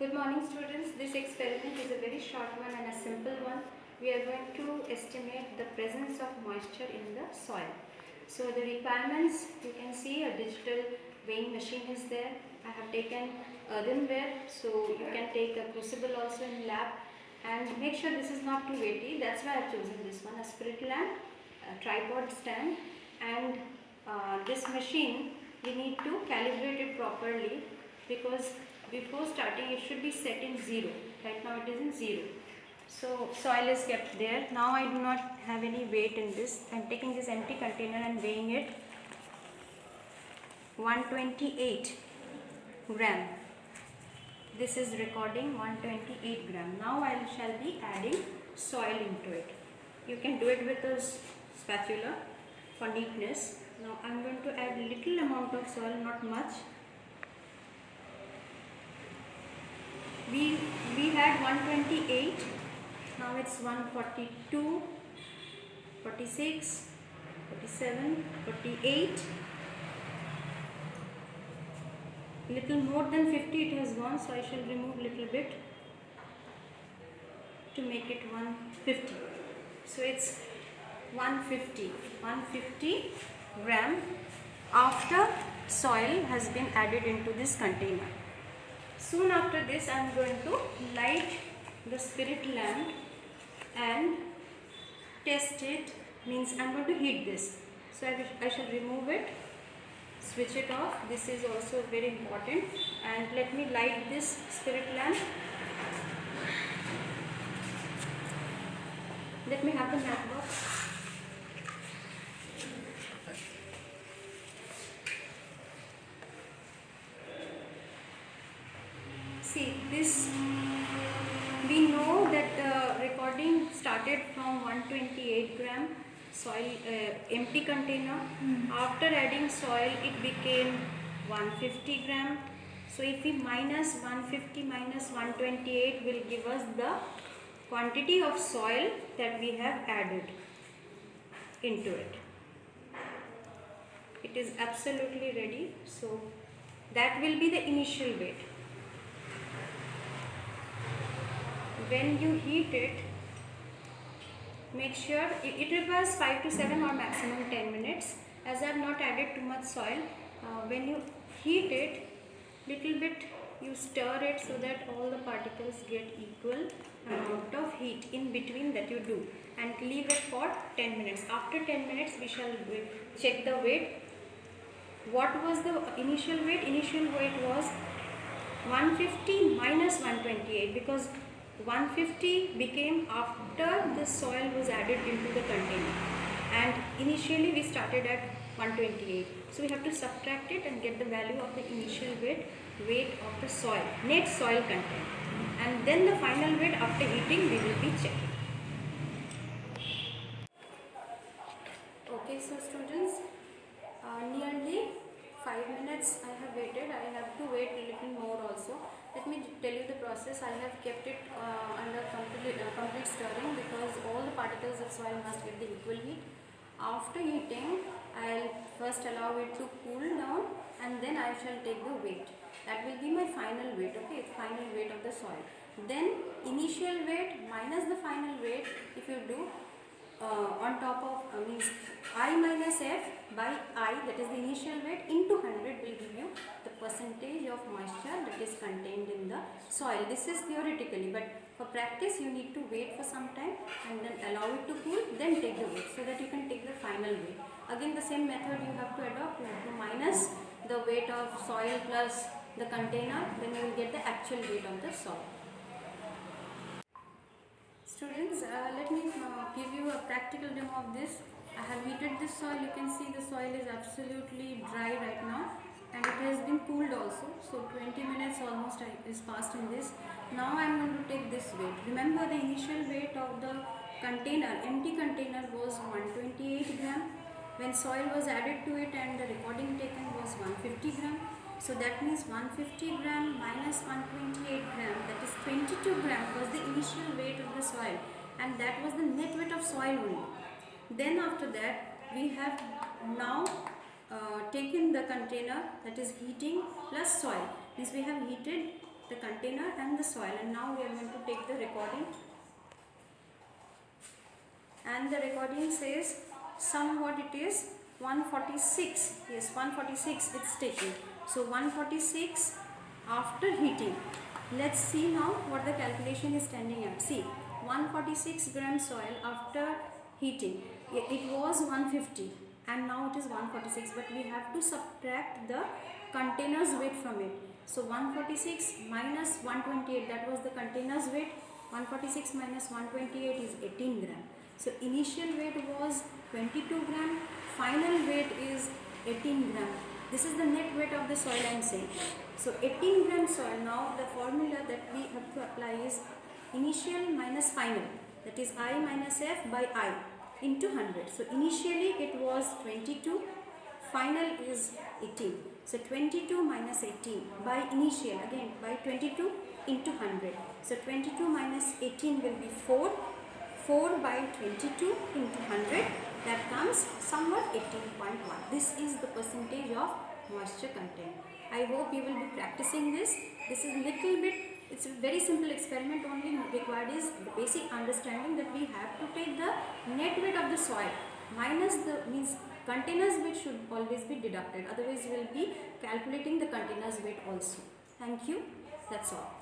Good morning students. This experiment is a very short one and a simple one. We are going to estimate the presence of moisture in the soil. So the requirements, you can see a digital weighing machine is there. I have taken earthenware, so you can take a crucible also in lab, and make sure this is not too weighty. That's why I have chosen this one, a spirit lamp, a tripod stand, and this machine we need to calibrate it properly, because before starting it should be set in 0. Right now it is in 0. So soil is kept there. Now I do not have any weight in this. I am taking this empty container and weighing it. 128 gram. This is recording 128 gram. Now I shall be adding soil into it. You can do it with a spatula for neatness. Now I am going to add little amount of soil, not much. We had 128, now it's 142, 46, 47, 48, little more than 50 it has gone, so I shall remove little bit to make it 150. So it's 150 gram after soil has been added into this container. Soon after this I am going to light the spirit lamp and test it, means I am going to heat this. So I shall remove it, switch it off. This is also very important, and let me light this spirit lamp. Let me have the matchbox. See this, we know that the recording started from 128 gram soil, empty container. After adding soil it became 150 gram. So if we minus 150 minus 128 will give us the quantity of soil that we have added into it. It is absolutely ready. So that will be the initial weight. When you heat it, make sure it requires 5 to 7 or maximum 10 minutes. As I have not added too much soil, when you heat it, little bit you stir it so that all the particles get equal amount of heat in between that you do, and leave it for 10 minutes. After 10 minutes we shall check the weight. What was the initial weight? Initial weight was 150 minus 128, because 150 became after the soil was added into the container, and initially we started at 128. So we have to subtract it and get the value of the initial weight of the soil, net soil content, and then the final weight after heating we will be checking. Okay, so students, nearly 5 minutes I have waited. I have to wait a little more also. Let me tell you the process. I have kept it under complete stirring, because all the particles of soil must get the equal heat. After heating, I will first allow it to cool down, and then I shall take the weight. That will be my final weight, okay, final weight of the soil. Then initial weight minus the final weight, if you do, on top of means I minus F by I, that is the initial weight, into 100 will give you the percentage of moisture that is contained in the soil. This is theoretically, but for practice you need to wait for some time and then allow it to cool, then take the weight, so that you can take the final weight. Again the same method you have to adopt. You have to minus the weight of soil plus the container, then you will get the actual weight of the soil. Students, let me give you a practical demo of this. I have heated this soil. You can see the soil is absolutely dry right now, and it has been cooled also. So 20 minutes almost is passed in this. Now I am going to take this weight. Remember, the initial weight of the container, empty container, was 128 gram. When soil was added to it and the recording taken was 150 gram. So that means 150 gram minus 128 gram, that is 22 gram, was the initial weight of the soil, and that was the net weight of soil only. Then after that we have now taken the container, that is heating plus soil, means we have heated the container and the soil. And now we are going to take the recording. And the recording says somewhat it is 146. Yes, 146 it's taken. So 146 after heating. Let's see now what the calculation is standing at. See, 146 gram soil after heating. It was 150 and now it is 146, but we have to subtract the container's weight from it. So 146 minus 128, that was the container's weight. 146 minus 128 is 18 gram. So initial weight was 22 gram, final weight is 18 gram. This is the net weight of the soil I am saying. So 18 gram soil. Now the formula that we have to apply is initial minus final, that is I minus F by I into 100. So initially it was 22, final is 18. So 22 minus 18 by initial, again by 22 into 100. So 22 minus 18 will be 4. 4 by 22 into 100, that comes somewhat 18.1. This is the percentage of moisture content. I hope you will be practicing this. This is little bit, it's a very simple experiment. Only required is the basic understanding that we have to take the net weight of the soil minus the, means container's weight should always be deducted. Otherwise we will be calculating the container's weight also. Thank you. That's all.